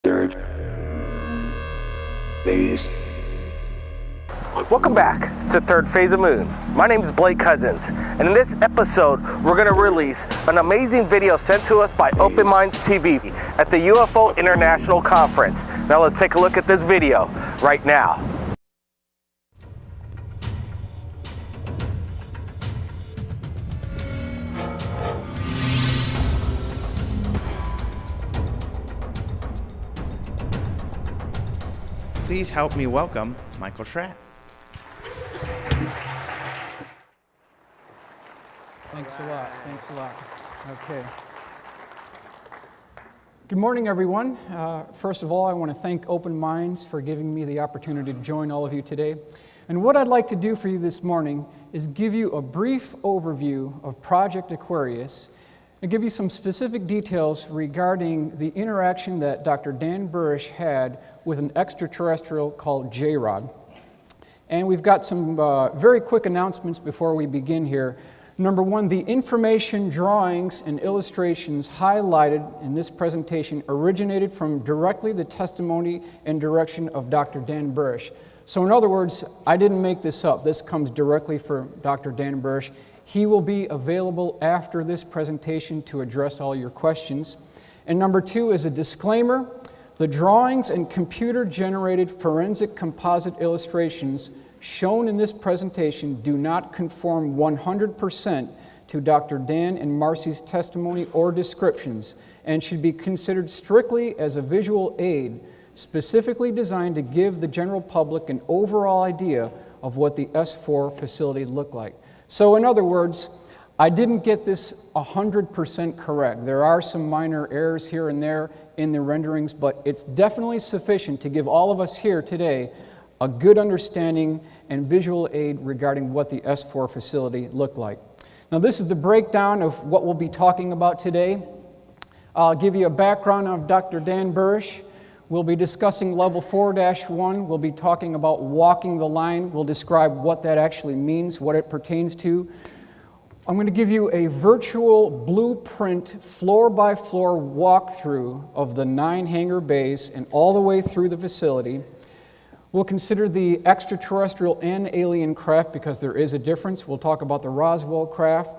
Third phase. Welcome back to Third Phase of Moon. My name is Blake Cousins, and in this episode, we're going to release an amazing video sent to us by Open Minds TV at the UFO International Conference. Now let's take a look at this video right now. Please help me welcome Michael Schratt. Thanks a lot. Thanks a lot. Okay. Good morning, everyone. First of all, I want to thank Open Minds for giving me the opportunity to join all of you today. And what I'd like to do for you this morning is give you a brief overview of Project Aquarius and give you some specific details regarding the interaction that Dr. Dan Burisch had with an extraterrestrial called J-Rod. And we've got some very quick announcements before we begin here. Number one, the information, drawings, and illustrations highlighted in this presentation originated from directly the testimony and direction of Dr. Dan Burisch. So in other words, I didn't make this up. This comes directly from Dr. Dan Burisch. He will be available after this presentation to address all your questions. And number two is a disclaimer. The drawings and computer-generated forensic composite illustrations shown in this presentation do not conform 100% to Dr. Dan and Marcy's testimony or descriptions and should be considered strictly as a visual aid, specifically designed to give the general public an overall idea of what the S4 facility looked like. So in other words, I didn't get this 100% correct. There are some minor errors here and there in the renderings, but it's definitely sufficient to give all of us here today a good understanding and visual aid regarding what the S4 facility looked like. Now this is the breakdown of what we'll be talking about today. I'll give you a background of Dr. Dan Burisch. We'll be discussing level 4-1. We'll be talking about walking the line. We'll describe what that actually means, what it pertains to. I'm going to give you a virtual blueprint floor-by-floor walkthrough of the 9 hangar bays and all the way through the facility. We'll consider the extraterrestrial and alien craft because there is a difference. We'll talk about the Roswell craft.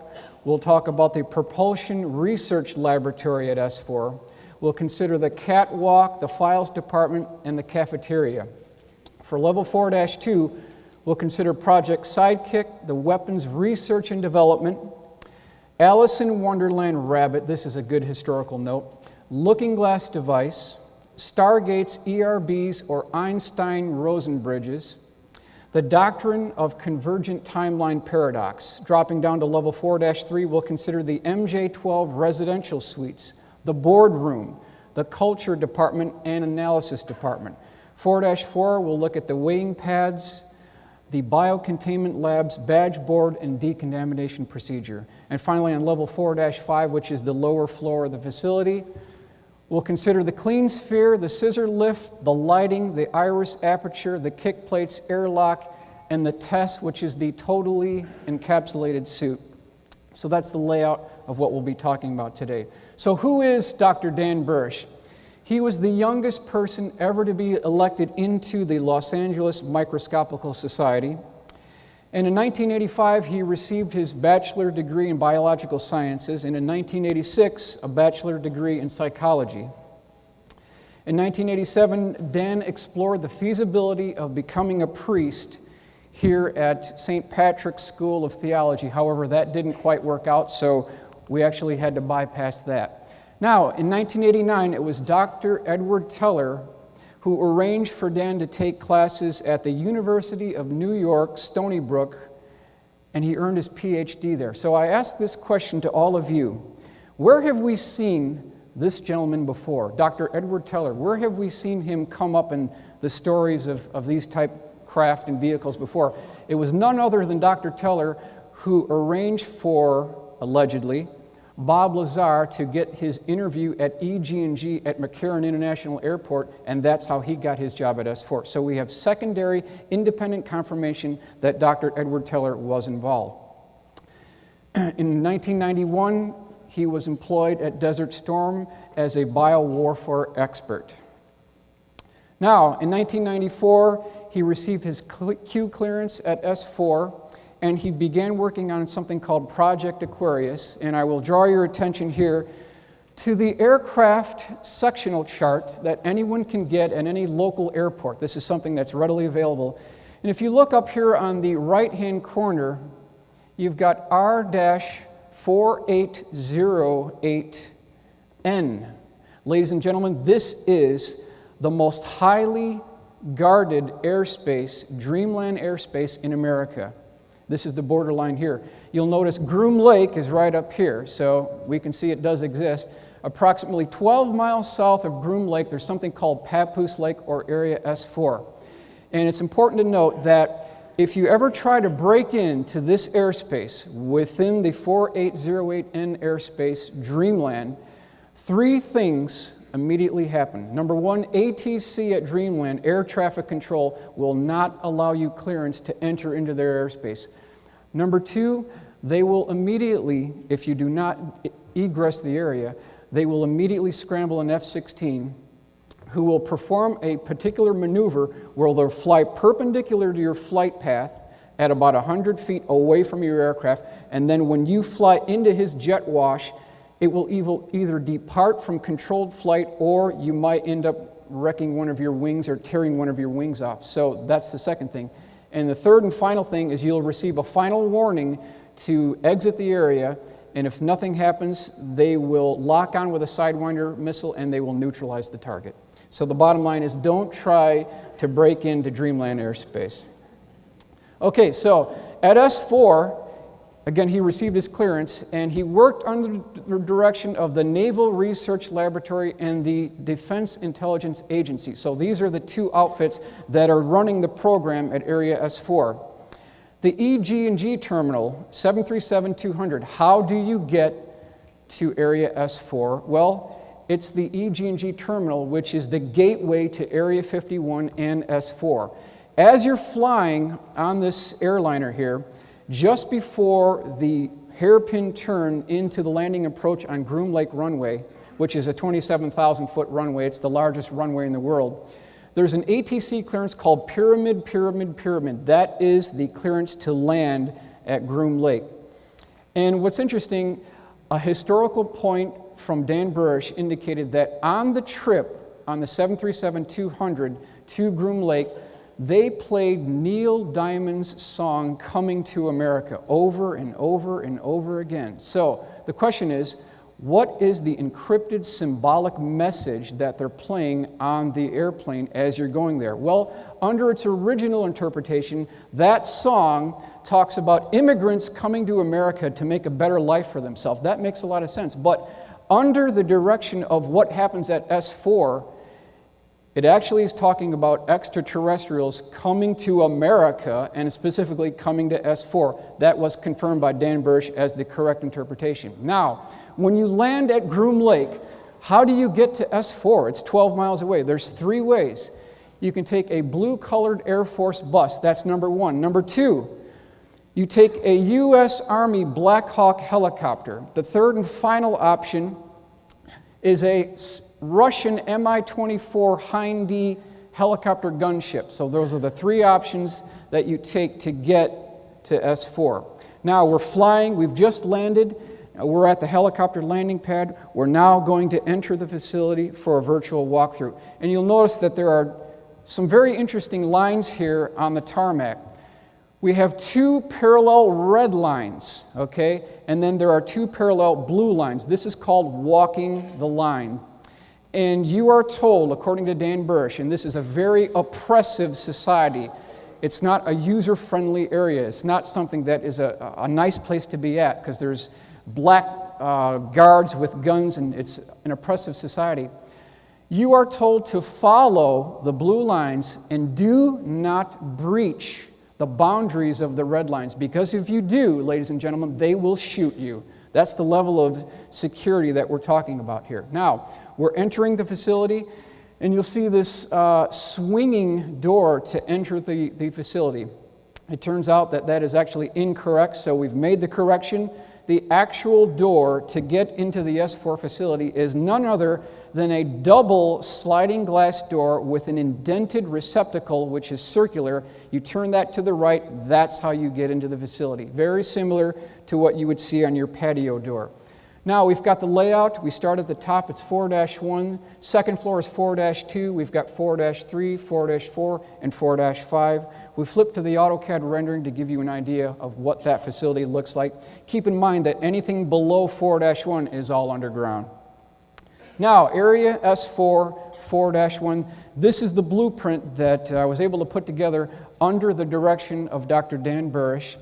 We'll talk about the propulsion research laboratory at S4. We'll consider the catwalk, the files department, and the cafeteria. For level 4-2, we'll consider Project Sidekick, the weapons research and development, Alice in Wonderland Rabbit, this is a good historical note, Looking Glass Device, Stargate's ERBs or Einstein-Rosen bridges, the doctrine of convergent timeline paradox. Dropping down to level 4-3, we'll consider the MJ-12 residential suites, the boardroom, the culture department, and analysis department. 4-4, we'll look at the weighing pads, the biocontainment labs, badge board, and decontamination procedure. And finally, on level 4-5, which is the lower floor of the facility, we'll consider the clean sphere, the scissor lift, the lighting, the iris aperture, the kick plates, airlock, and the test, which is the totally encapsulated suit. So that's the layout of what we'll be talking about today. So who is Dr. Dan Burisch? He was the youngest person ever to be elected into the Los Angeles Microscopical Society. And in 1985, he received his bachelor degree in biological sciences, and in 1986, a bachelor degree in psychology. In 1987, Dan explored the feasibility of becoming a priest here at St. Patrick's School of Theology. However, that didn't quite work out, so we actually had to bypass that. Now, in 1989, it was Dr. Edward Teller who arranged for Dan to take classes at the University of New York, Stony Brook, and he earned his PhD there. So I ask this question to all of you. Where have we seen this gentleman before, Dr. Edward Teller? Where have we seen him come up in the stories of these type craft and vehicles before? It was none other than Dr. Teller who arranged for, allegedly, Bob Lazar to get his interview at EG&G at McCarran International Airport, and that's how he got his job at S4. So we have secondary independent confirmation that Dr. Edward Teller was involved. In 1991, he was employed at Desert Storm as a biowarfare expert. Now, in 1994, he received his Q clearance at S4, and he began working on something called Project Aquarius. And I will draw your attention here to the aircraft sectional chart that anyone can get at any local airport. This is something that's readily available. And if you look up here on the right-hand corner, you've got R-4808N. Ladies and gentlemen, this is the most highly guarded airspace, Dreamland airspace in America. This is the borderline here. You'll notice Groom Lake is right up here, so we can see it does exist. Approximately 12 miles south of Groom Lake, there's something called Papoose Lake or Area S4. And it's important to note that if you ever try to break into this airspace within the 4808N airspace, Dreamland, three things immediately happen. Number one, ATC at Dreamland, Air Traffic Control, will not allow you clearance to enter into their airspace. Number two, they will immediately, if you do not egress the area, they will immediately scramble an F-16 who will perform a particular maneuver where they'll fly perpendicular to your flight path at about 100 feet away from your aircraft, and then when you fly into his jet wash, it will either depart from controlled flight or you might end up wrecking one of your wings or tearing one of your wings off. So that's the second thing. And the third and final thing is you'll receive a final warning to exit the area, and if nothing happens, they will lock on with a Sidewinder missile and they will neutralize the target. So the bottom line is don't try to break into Dreamland airspace. Okay, so at S4, again, he received his clearance, and he worked under the direction of the Naval Research Laboratory and the Defense Intelligence Agency. So these are the two outfits that are running the program at Area S4. The EG&G terminal, 737-200, how do you get to Area S4? Well, it's the EG&G terminal, which is the gateway to Area 51 and S4. As you're flying on this airliner here, just before the hairpin turn into the landing approach on Groom Lake runway, which is a 27,000-foot runway, it's the largest runway in the world, there's an ATC clearance called Pyramid. That is the clearance to land at Groom Lake. And what's interesting, a historical point from Dan Burisch indicated that on the trip on the 737-200 to Groom Lake, they played Neil Diamond's song, Coming to America, over and over and over again. So the question is, what is the encrypted symbolic message that they're playing on the airplane as you're going there? Well, under its original interpretation, that song talks about immigrants coming to America to make a better life for themselves. That makes a lot of sense. But under the direction of what happens at S4, it actually is talking about extraterrestrials coming to America and specifically coming to S4. That was confirmed by Dan Burisch as the correct interpretation. Now, when you land at Groom Lake, how do you get to S4? It's 12 miles away. There's three ways. You can take a blue-colored Air Force bus. That's number one. Number two, you take a U.S. Army Black Hawk helicopter. The third and final option is a Russian Mi-24 Hind-D helicopter gunship. So those are the three options that you take to get to S4. Now we're flying, we've just landed, we're at the helicopter landing pad. We're now going to enter the facility for a virtual walkthrough. And you'll notice that there are some very interesting lines here on the tarmac. We have two parallel red lines, okay? And then there are two parallel blue lines. This is called walking the line. And you are told, according to Dan Burisch, and this is a very oppressive society, it's not a user-friendly area. It's not something that is a nice place to be at because there's black guards with guns and it's an oppressive society. You are told to follow the blue lines and do not breach the boundaries of the red lines, because if you do, ladies and gentlemen, they will shoot you. That's the level of security that we're talking about here. Now, we're entering the facility, and you'll see this swinging door to enter the facility. It turns out that that is actually incorrect, so we've made the correction. The actual door to get into the S4 facility is none other then a double sliding glass door with an indented receptacle, which is circular. You turn that to the right, that's how you get into the facility. Very similar to what you would see on your patio door. Now we've got the layout. We start at the top, it's 4-1. Second floor is 4-2. We've got 4-3, 4-4, and 4-5. We flip to the AutoCAD rendering to give you an idea of what that facility looks like. Keep in mind that anything below 4-1 is all underground. Now, area S4, 4-1. This is the blueprint that I was able to put together under the direction of Dr. Dan Burisch.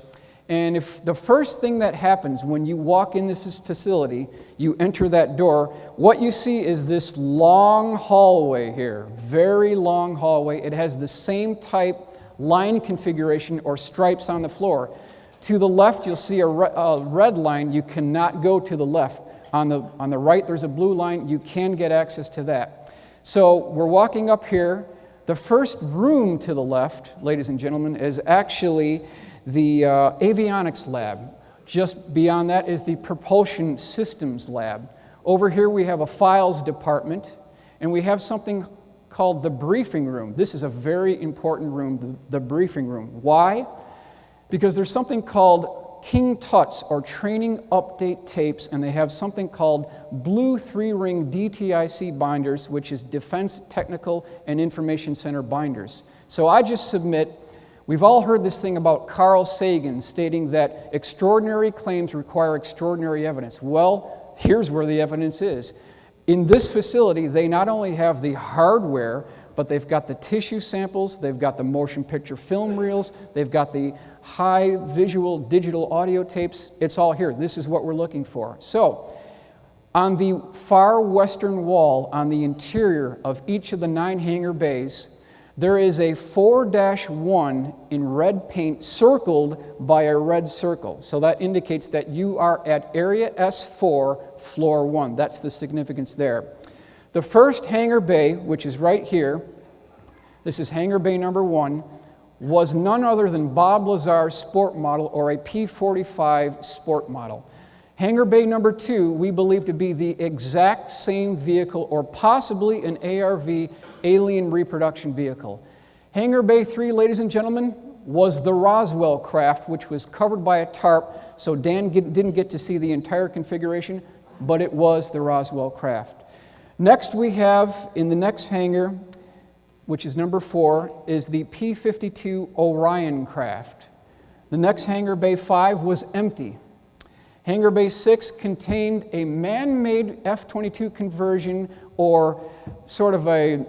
And if the first thing that happens when you walk in this facility, you enter that door, what you see is this long hallway here, very long hallway. It has the same type line configuration or stripes on the floor. To the left, you'll see a red line. You cannot go to the left. On the right, there's a blue line. You can get access to that. So we're walking up here. The first room to the left, ladies and gentlemen, is actually the avionics lab. Just beyond that is the propulsion systems lab. Over here we have a files department, and we have something called the briefing room. This is a very important room, the briefing room. Why? Because there's something called King Tut's, or training update tapes, and they have something called blue 3-ring DTIC binders, which is Defense Technical and Information Center binders. So I just submit, we've all heard this thing about Carl Sagan stating that extraordinary claims require extraordinary evidence. Well, here's where the evidence is. In this facility, they not only have the hardware, but they've got the tissue samples, they've got the motion picture film reels, they've got the high visual digital audio tapes. It's all here. This is what we're looking for. So, on the far western wall, on the interior of each of the 9 hangar bays, there is a 4-1 in red paint circled by a red circle. So that indicates that you are at area S4, floor 1. That's the significance there. The first hangar bay, which is right here, this is hangar bay number 1, was none other than Bob Lazar's sport model, or a P-45 sport model. Hangar bay number 2, we believe to be the exact same vehicle, or possibly an ARV, alien reproduction vehicle. Hangar bay 3, ladies and gentlemen, was the Roswell craft, which was covered by a tarp, so Dan didn't get to see the entire configuration, but it was the Roswell craft. Next we have, in the next hangar, which is number 4, is the P-52 Orion craft. The next hangar bay 5 was empty. Hangar bay 6 contained a man-made F-22 conversion, or sort of a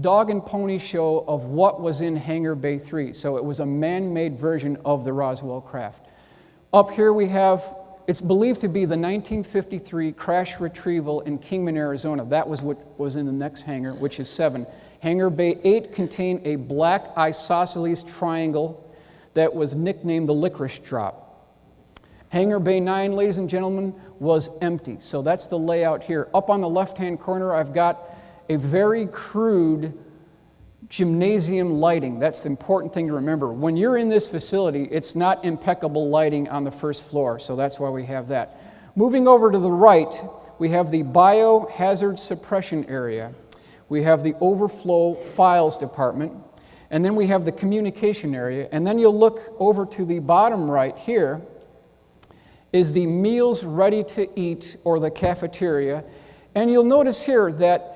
dog and pony show of what was in hangar bay 3. So it was a man-made version of the Roswell craft. Up here we have, it's believed to be the 1953 crash retrieval in Kingman, Arizona. That was what was in the next hangar, which is 7. Hangar bay 8 contained a black isosceles triangle that was nicknamed the licorice drop. Hangar bay 9, ladies and gentlemen, was empty. So that's the layout here. Up on the left-hand corner, I've got a very crude gymnasium lighting. That's the important thing to remember. When you're in this facility, it's not impeccable lighting on the first floor, so that's why we have that. Moving over to the right, we have the biohazard suppression area. We have the overflow files department, and then we have the communication area, and then you'll look over to the bottom right here is the meals ready to eat, or the cafeteria, and you'll notice here that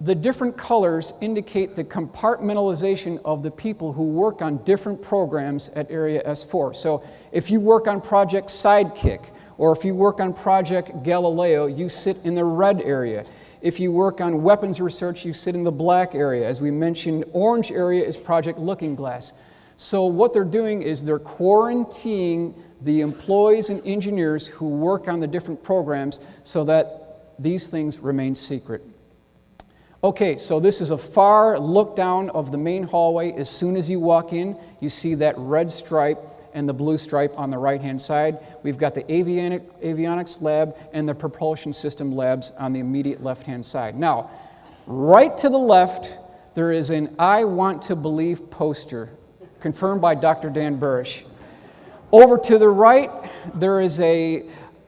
the different colors indicate the compartmentalization of the people who work on different programs at Area S4. So if you work on Project Sidekick, or if you work on Project Galileo, you sit in the red area. If you work on weapons research, you sit in the black area. As we mentioned, orange area is Project Looking Glass. So what they're doing is they're quarantining the employees and engineers who work on the different programs so that these things remain secret. Okay, so this is a far look down of the main hallway. As soon as you walk in, you see that red stripe and the blue stripe on the right-hand side. We've got the avionics lab and the propulsion system labs on the immediate left-hand side. Now, right to the left, there is an I Want to Believe poster, confirmed by Dr. Dan Burisch. Over to the right, there is a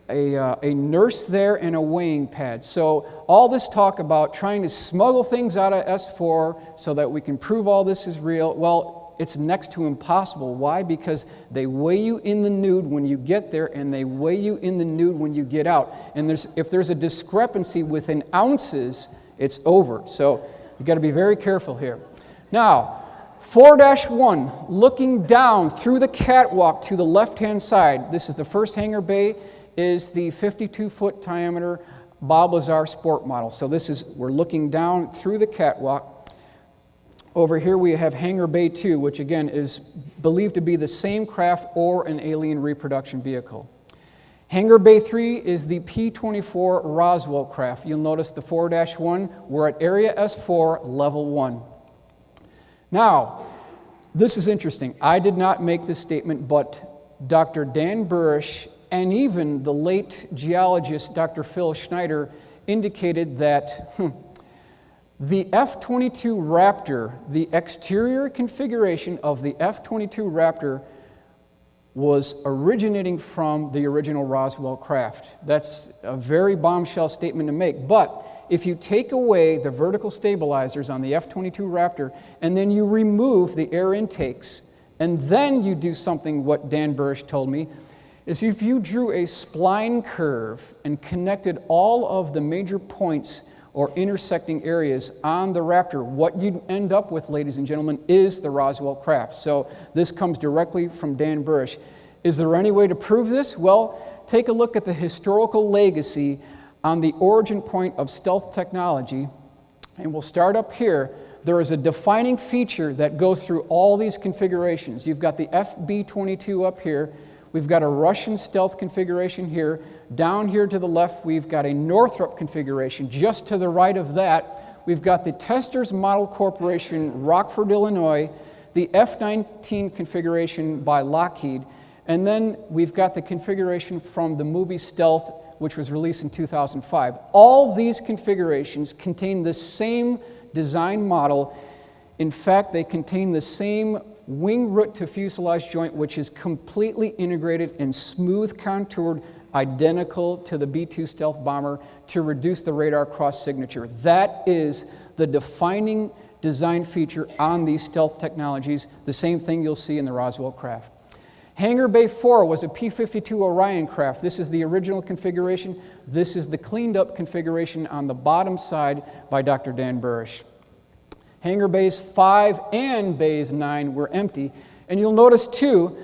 nurse there and a weighing pad. So all this talk about trying to smuggle things out of S4 so that we can prove all this is real, well, it's next to impossible. Why? Because they weigh you in the nude when you get there, and they weigh you in the nude when you get out. And if there's a discrepancy within ounces, it's over. So you've got to be very careful here. Now, 4-1, looking down through the catwalk to the left-hand side. This is the first hangar bay, is the 52-foot diameter Bob Lazar sport model. So we're looking down through the catwalk. Over here we have hangar bay 2, which again is believed to be the same craft or an alien reproduction vehicle. Hangar bay 3 is the P-24 Roswell craft. You'll notice the 4-1, we're at area S4, level 1. Now, this is interesting. I did not make this statement, but Dr. Dan Burisch and even the late geologist Dr. Phil Schneider indicated that the F-22 Raptor, the exterior configuration of the F-22 Raptor was originating from the original Roswell craft. That's a very bombshell statement to make, but if you take away the vertical stabilizers on the F-22 Raptor and then you remove the air intakes and then you do something what Dan Burisch told me, is if you drew a spline curve and connected all of the major points or intersecting areas on the Raptor, what you'd end up with, ladies and gentlemen, is the Roswell craft. So this comes directly from Dan Burisch. Is there any way to prove this? Well, take a look at the historical legacy on the origin point of stealth technology, and we'll start up here. There is a defining feature that goes through all these configurations. You've got the FB-22 up here. We've got a Russian stealth configuration here. Down here to the left, we've got a Northrop configuration. Just to the right of that, we've got the Testers Model Corporation, Rockford, Illinois, the F-19 configuration by Lockheed, and then we've got the configuration from the movie Stealth, which was released in 2005. All these configurations contain the same design model. In fact, they contain the same wing root to fuselage joint, which is completely integrated and smooth contoured, identical to the B-2 stealth bomber to reduce the radar cross signature. That is the defining design feature on these stealth technologies, the same thing you'll see in the Roswell craft. Hangar Bay 4 was a P-52 Orion craft. This is the original configuration. This is the cleaned up configuration on the bottom side by Dr. Dan Burisch. Hangar Bays 5 and Bays 9 were empty. And you'll notice too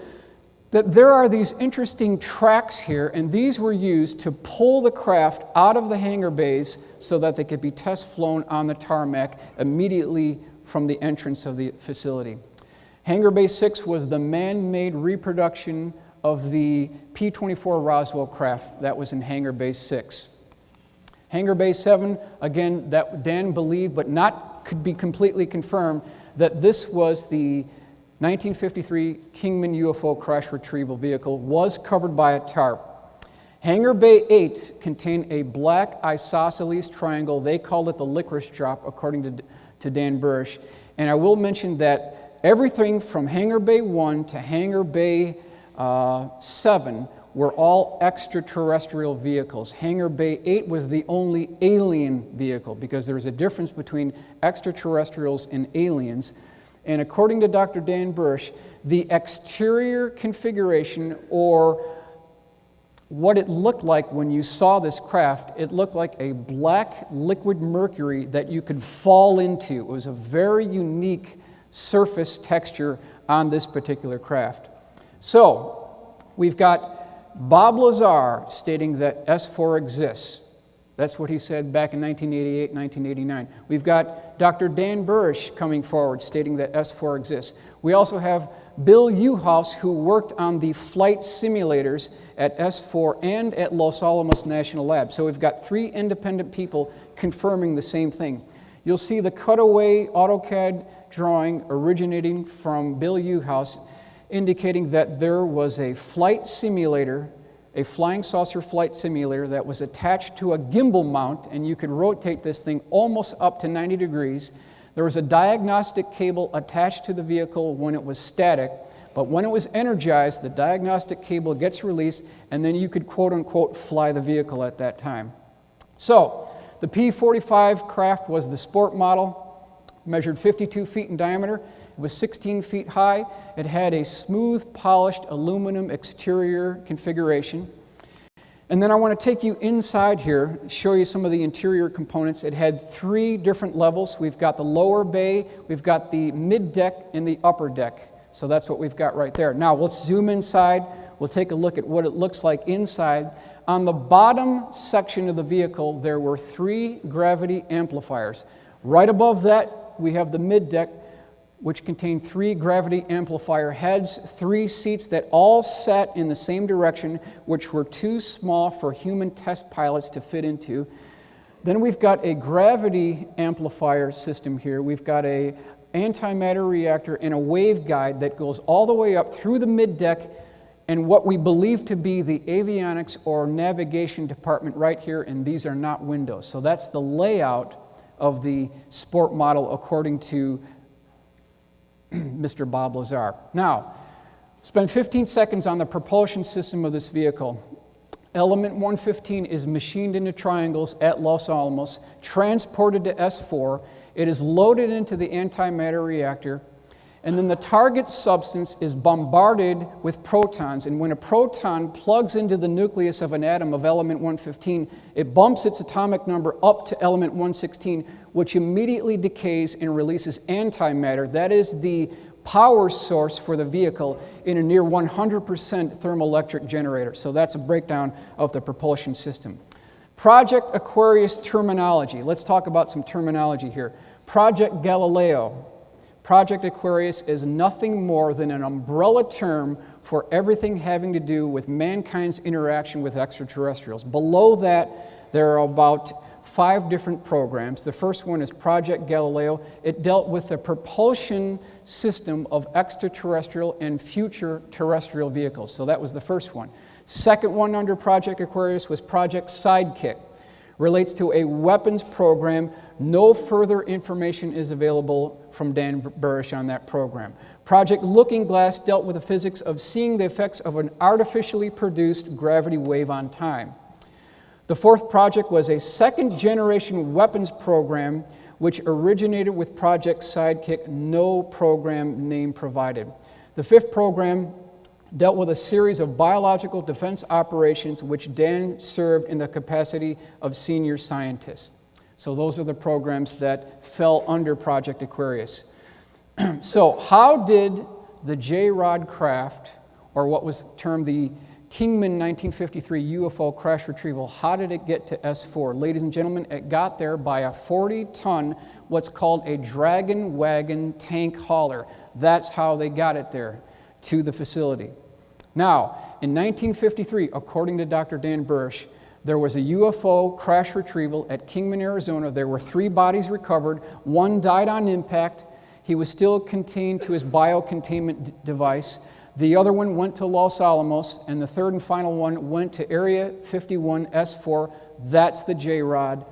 that there are these interesting tracks here, and these were used to pull the craft out of the hangar bays so that they could be test flown on the tarmac immediately from the entrance of the facility. Hangar Bay 6 was the man-made reproduction of the P-24 Roswell craft that was in Hangar Bay 6. Hangar Bay 7, again, that Dan believed, but could be completely confirmed, that this was the 1953 Kingman UFO crash retrieval vehicle, was covered by a tarp. Hangar Bay 8 contained a black isosceles triangle. They called it the licorice drop, according to Dan Burisch. And I will mention that everything from Hangar Bay 1 to Hangar Bay 7 were all extraterrestrial vehicles. Hangar Bay 8 was the only alien vehicle because there's a difference between extraterrestrials and aliens. And according to Dr. Dan Burisch, the exterior configuration, or what it looked like when you saw this craft, it looked like a black liquid mercury that you could fall into. It was a very unique surface texture on this particular craft. So, we've got Bob Lazar stating that S4 exists. That's what he said back in 1988, 1989. We've got Dr. Dan Burisch coming forward stating that S4 exists. We also have Bill Uhouse, who worked on the flight simulators at S4 and at Los Alamos National Lab. So we've got 3 independent people confirming the same thing. You'll see the cutaway AutoCAD drawing originating from Bill Uhouse, indicating that there was a flight simulator, a flying saucer flight simulator that was attached to a gimbal mount, and you could rotate this thing almost up to 90 degrees. There was a diagnostic cable attached to the vehicle when it was static, but when it was energized, the diagnostic cable gets released, and then you could quote-unquote fly the vehicle at that time. So, the P-45 craft was the sport model, measured 52 feet in diameter. It was 16 feet high. It had a smooth, polished aluminum exterior configuration. And then I want to take you inside here, show you some of the interior components. It had 3 different levels. We've got the lower bay, we've got the mid-deck, and the upper deck. So that's what we've got right there. Now let's zoom inside. We'll take a look at what it looks like inside. On the bottom section of the vehicle, there were 3 gravity amplifiers. Right above that, we have the mid-deck, which contained 3 gravity amplifier heads, 3 seats that all sat in the same direction, which were too small for human test pilots to fit into. Then we've got a gravity amplifier system here. We've got a antimatter reactor and a waveguide that goes all the way up through the mid-deck and what we believe to be the avionics or navigation department right here, and these are not windows. So that's the layout of the sport model according to Mr. Bob Lazar. Now, spend 15 seconds on the propulsion system of this vehicle. Element 115 is machined into triangles at Los Alamos, transported to S4. It is loaded into the antimatter reactor, and then the target substance is bombarded with protons. And when a proton plugs into the nucleus of an atom of element 115, it bumps its atomic number up to element 116, which immediately decays and releases antimatter. That is the power source for the vehicle in a near 100% thermoelectric generator. So that's a breakdown of the propulsion system. Project Aquarius terminology. Let's talk about some terminology here. Project Galileo. Project Aquarius is nothing more than an umbrella term for everything having to do with mankind's interaction with extraterrestrials. Below that, there are about 5 different programs. The first one is Project Galileo. It dealt with the propulsion system of extraterrestrial and future terrestrial vehicles. So that was the first one. Second one under Project Aquarius was Project Sidekick. Relates to a weapons program. No further information is available from Dan Burisch on that program. Project Looking Glass dealt with the physics of seeing the effects of an artificially produced gravity wave on time. The fourth project was a second-generation weapons program which originated with Project Sidekick, no program name provided. The fifth program dealt with a series of biological defense operations which Dan served in the capacity of senior scientist. So those are the programs that fell under Project Aquarius. So how did the J-Rod craft, or what was termed the Kingman 1953 UFO crash retrieval, how did it get to S4? Ladies and gentlemen, it got there by a 40-ton, what's called a dragon wagon tank hauler. That's how they got it there to the facility. Now, in 1953, according to Dr. Dan Burisch, there was a UFO crash retrieval at Kingman, Arizona. There were 3 bodies recovered. 1 died on impact. He was still contained to his biocontainment device. The other one went to Los Alamos, and the third and final one went to Area 51 S4. That's the J-Rod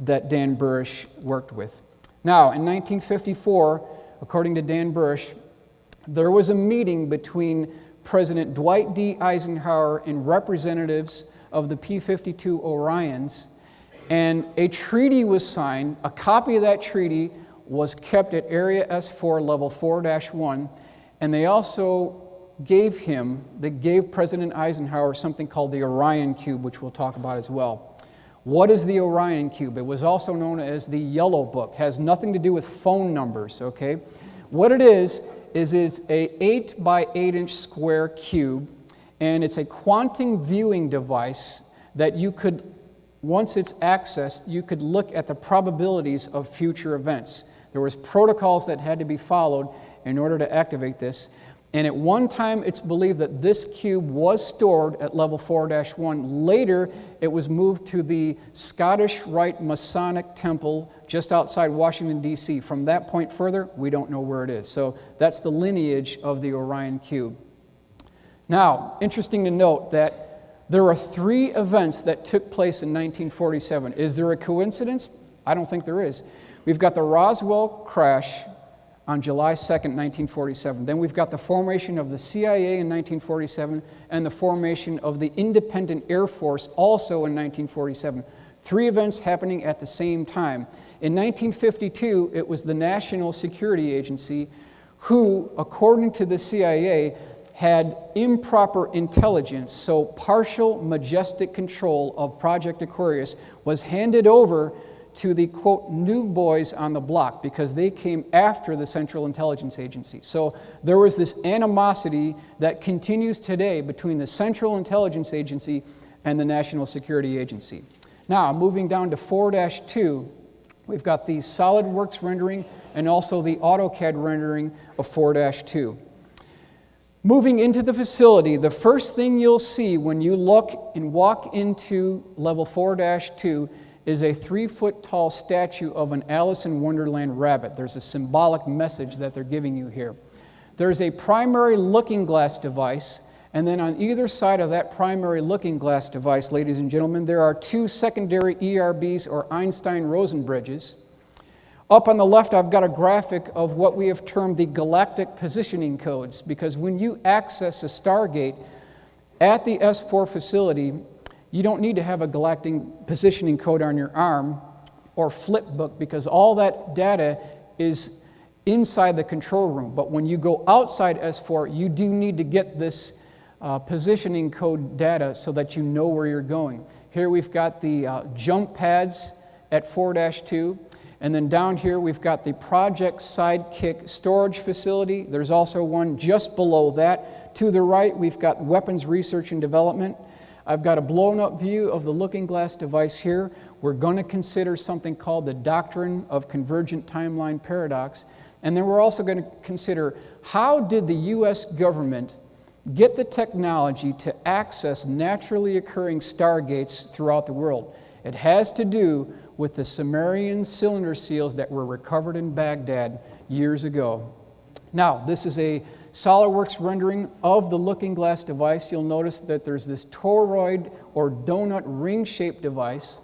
that Dan Burisch worked with. Now, in 1954, according to Dan Burisch, there was a meeting between President Dwight D. Eisenhower and representatives of the P-52 Orions, and a treaty was signed. A copy of that treaty was kept at Area S4, Level 4-1, and they also gave President Eisenhower something called the Orion Cube, which we'll talk about as well. What is the Orion Cube? It was also known as the Yellow Book. It has nothing to do with phone numbers, okay? What it is it's a 8 by 8 inch square cube, and it's a quantum viewing device that you could, once it's accessed, you could look at the probabilities of future events. There was protocols that had to be followed in order to activate this. And at one time, it's believed that this cube was stored at level 4-1. Later, it was moved to the Scottish Rite Masonic Temple just outside Washington, D.C. From that point further, we don't know where it is. So that's the lineage of the Orion Cube. Now, interesting to note that there are 3 events that took place in 1947. Is there a coincidence? I don't think there is. We've got the Roswell crash on July 2nd, 1947. Then we've got the formation of the CIA in 1947 and the formation of the Independent Air Force also in 1947. Three events happening at the same time. In 1952, it was the National Security Agency who, according to the CIA, had improper intelligence, so partial majestic control of Project Aquarius was handed over to the, quote, new boys on the block because they came after the Central Intelligence Agency. So there was this animosity that continues today between the Central Intelligence Agency and the National Security Agency. Now, moving down to 4-2, we've got the SolidWorks rendering and also the AutoCAD rendering of 4-2. Moving into the facility, the first thing you'll see when you look and walk into level 4-2 is a 3-foot-tall statue of an Alice in Wonderland rabbit. There's a symbolic message that they're giving you here. There's a primary looking glass device, and then on either side of that primary looking glass device, ladies and gentlemen, there are two secondary ERBs or Einstein-Rosen bridges. Up on the left, I've got a graphic of what we have termed the galactic positioning codes, because when you access a Stargate at the S4 facility, you don't need to have a galactic positioning code on your arm or flip book, because all that data is inside the control room. But when you go outside S4, you do need to get this positioning code data so that you know where you're going. Here we've got the jump pads at 4-2. And then down here, we've got the Project Sidekick storage facility. There's also one just below that. To the right, we've got weapons research and development. I've got a blown-up view of the looking glass device here. We're going to consider something called the doctrine of convergent timeline paradox. And then we're also going to consider, how did the U.S. government get the technology to access naturally occurring stargates throughout the world? It has to do with the Sumerian cylinder seals that were recovered in Baghdad years ago. Now, this is a SolidWorks rendering of the looking glass device. You'll notice that there's this toroid or donut ring-shaped device.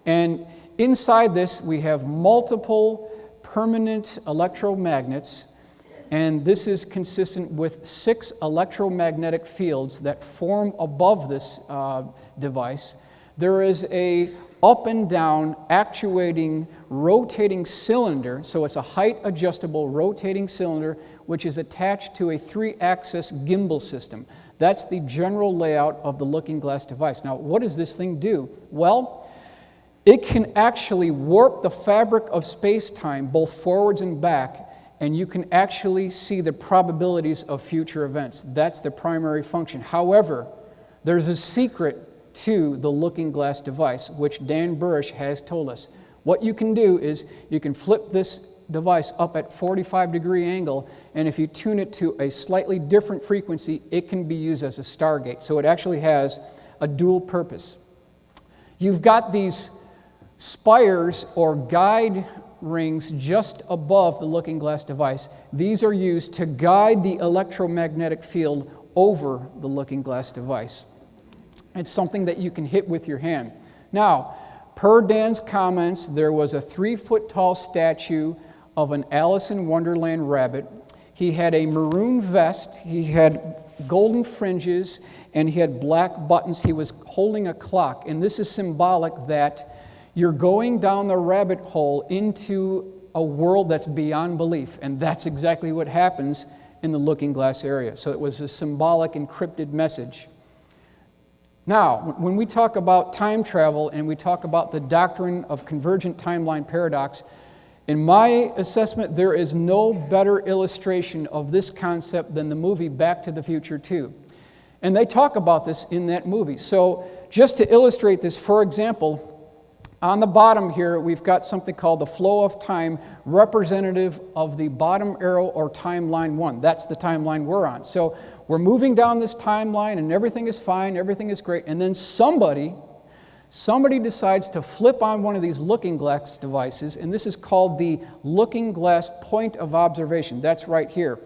And inside this, we have multiple permanent electromagnets. And this is consistent with 6 electromagnetic fields that form above this device. There is a up and down actuating rotating cylinder, so it's a height adjustable rotating cylinder which is attached to a 3-axis gimbal system. That's the general layout of the looking glass device. Now, what does this thing do? Well, it can actually warp the fabric of space-time both forwards and back, and you can actually see the probabilities of future events. That's the primary function. However, there's a secret to the looking glass device, which Dan Burisch has told us. What you can do is you can flip this device up at 45-degree angle, and if you tune it to a slightly different frequency, it can be used as a stargate. So it actually has a dual purpose. You've got these spires or guide rings just above the looking glass device. These are used to guide the electromagnetic field over the looking glass device. It's something that you can hit with your hand. Now, per Dan's comments, there was a 3-foot-tall statue of an Alice in Wonderland rabbit. He had a maroon vest, he had golden fringes, and he had black buttons. He was holding a clock, and this is symbolic that you're going down the rabbit hole into a world that's beyond belief, and that's exactly what happens in the looking glass area. So it was a symbolic encrypted message. Now, when we talk about time travel and we talk about the doctrine of convergent timeline paradox, in my assessment, there is no better illustration of this concept than the movie Back to the Future 2. And they talk about this in that movie. So just to illustrate this, for example, on the bottom here, we've got something called the flow of time, representative of the bottom arrow or timeline 1. That's the timeline we're on. So we're moving down this timeline and everything is fine, everything is great, and then somebody decides to flip on one of these looking glass devices, and this is called the looking glass point of observation. That's right here.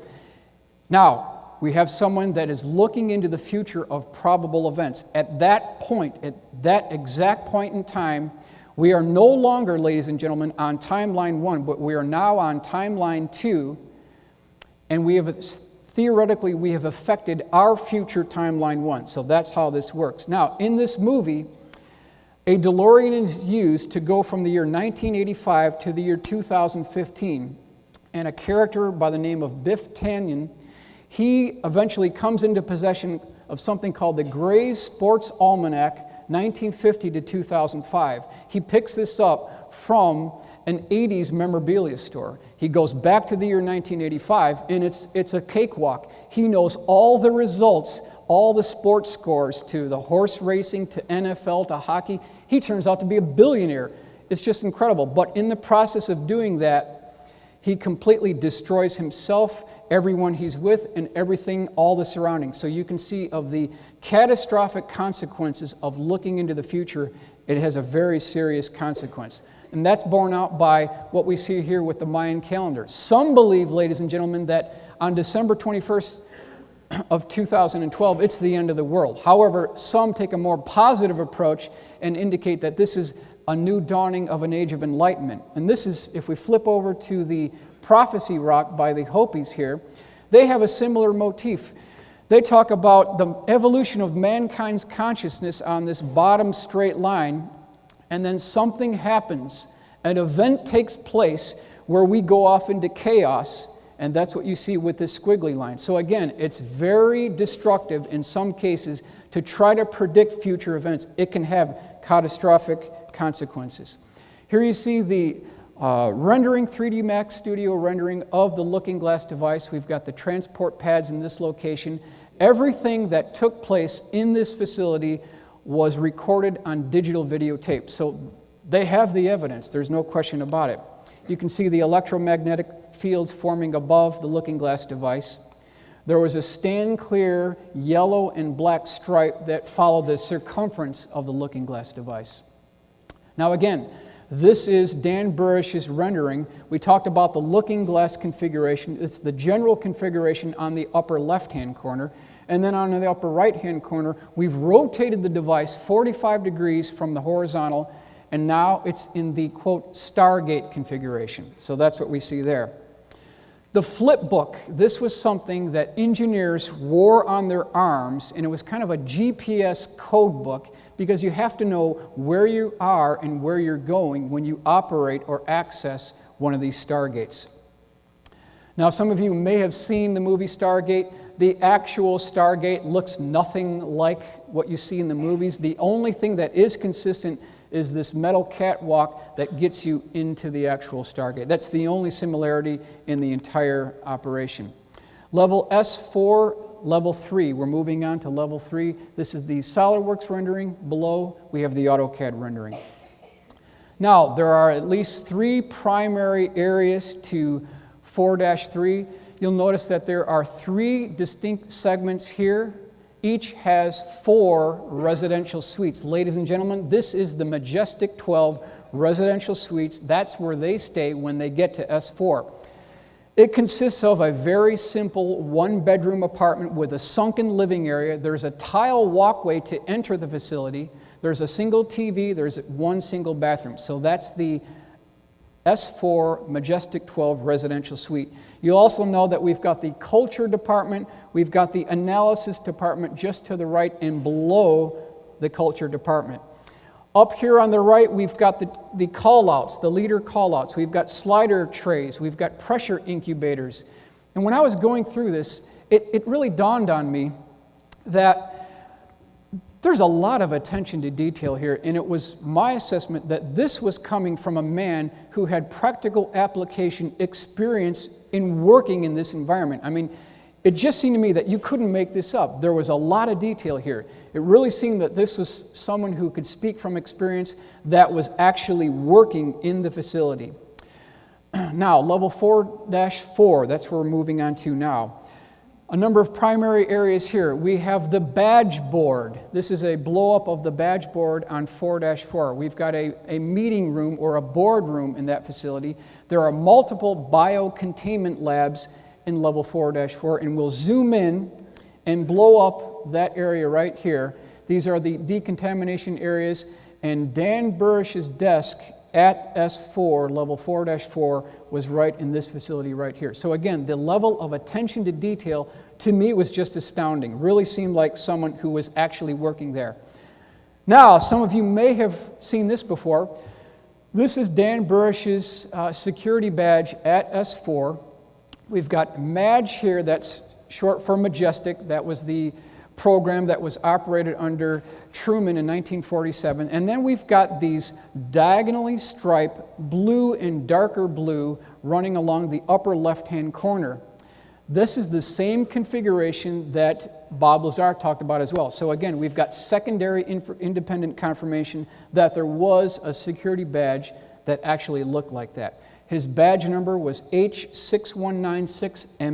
Now, we have someone that is looking into the future of probable events. At that point, at that exact point in time, we are no longer, ladies and gentlemen, on timeline 1, but we are now on timeline 2, and we have theoretically, we have affected our future timeline 1. So that's how this works. Now, in this movie, A DeLorean is used to go from the year 1985 to the year 2015, and a character by the name of Biff Tannen, he eventually comes into possession of something called the Gray's Sports Almanac, 1950 to 2005. He picks this up from an 80s memorabilia store. He goes back to the year 1985, and it's a cakewalk. He knows all the results, all the sports scores, to the horse racing, to NFL, to hockey. He turns out to be a billionaire. It's just incredible. But in the process of doing that, he completely destroys himself, everyone he's with, and everything, all the surroundings. So you can see of the catastrophic consequences of looking into the future. It has a very serious consequence. And that's borne out by what we see here with the Mayan calendar. Some believe, ladies and gentlemen, that on December 21st of 2012, it's the end of the world. However, some take a more positive approach and indicate that this is a new dawning of an age of enlightenment. And this is, if we flip over to the prophecy rock by the Hopis here, they have a similar motif. They talk about the evolution of mankind's consciousness on this bottom straight line, and then something happens. An event takes place where we go off into chaos, and that's what you see with this squiggly line. So again, it's very destructive in some cases to try to predict future events. It can have catastrophic consequences. Here you see the rendering, 3D Max Studio rendering of the Looking Glass device. We've got the transport pads in this location. Everything that took place in this facility was recorded on digital videotape. So they have the evidence, there's no question about it. You can see the electromagnetic fields forming above the Looking Glass device. There was a stand clear yellow and black stripe that followed the circumference of the Looking Glass device. Now again, this is Dan Burisch's rendering. We talked about the Looking Glass configuration. It's the general configuration on the upper left-hand corner. And then on the upper right-hand corner, we've rotated the device 45 degrees from the horizontal, and now it's in the, quote, Stargate configuration. So that's what we see there. The flip book, this was something that engineers wore on their arms, and it was kind of a GPS code book, because you have to know where you are and where you're going when you operate or access one of these Stargates. Now, some of you may have seen the movie Stargate. The actual Stargate looks nothing like what you see in the movies. The only thing that is consistent is this metal catwalk that gets you into the actual Stargate. That's the only similarity in the entire operation. Level S4, level 3. We're moving on to level 3. This is the SolidWorks rendering. Below, we have the AutoCAD rendering. Now, there are at least 3 primary areas to 4-3. You'll notice that there are 3 distinct segments here. Each has 4 residential suites. Ladies and gentlemen, this is the Majestic 12 residential suites. That's where they stay when they get to S4. It consists of a very simple 1-bedroom apartment with a sunken living area. There's a tile walkway to enter the facility. There's a single TV. There's 1 single bathroom. So that's the S4 Majestic 12 residential suite. You'll also know that we've got the culture department, we've got the analysis department just to the right and below the culture department. Up here on the right, we've got the call-outs, the leader call-outs. We've got slider trays, we've got pressure incubators. And when I was going through this, it really dawned on me that there's a lot of attention to detail here, and it was my assessment that this was coming from a man who had practical application experience in working in this environment. I mean, it just seemed to me that you couldn't make this up. There was a lot of detail here. It really seemed that this was someone who could speak from experience that was actually working in the facility. Now, level 4-4, that's where we're moving on to now. A number of primary areas here. We have the badge board. This is a blow-up of the badge board on 4-4. We've got a meeting room or a board room in that facility. There are multiple biocontainment labs in level 4-4, and we'll zoom in and blow up that area right here. These are the decontamination areas, and Dan Burisch's desk at S4, level 4-4, was right in this facility right here. So again, the level of attention to detail, to me, was just astounding. Really seemed like someone who was actually working there. Now, some of you may have seen this before. This is Dan Burisch's security badge at S4. We've got MADGE here, that's short for Majestic. That was the program that was operated under Truman in 1947. And then we've got these diagonally striped blue and darker blue running along the upper left-hand corner. This is the same configuration that Bob Lazar talked about as well. So again, we've got secondary independent confirmation that there was a security badge that actually looked like that. His badge number was H6196MA.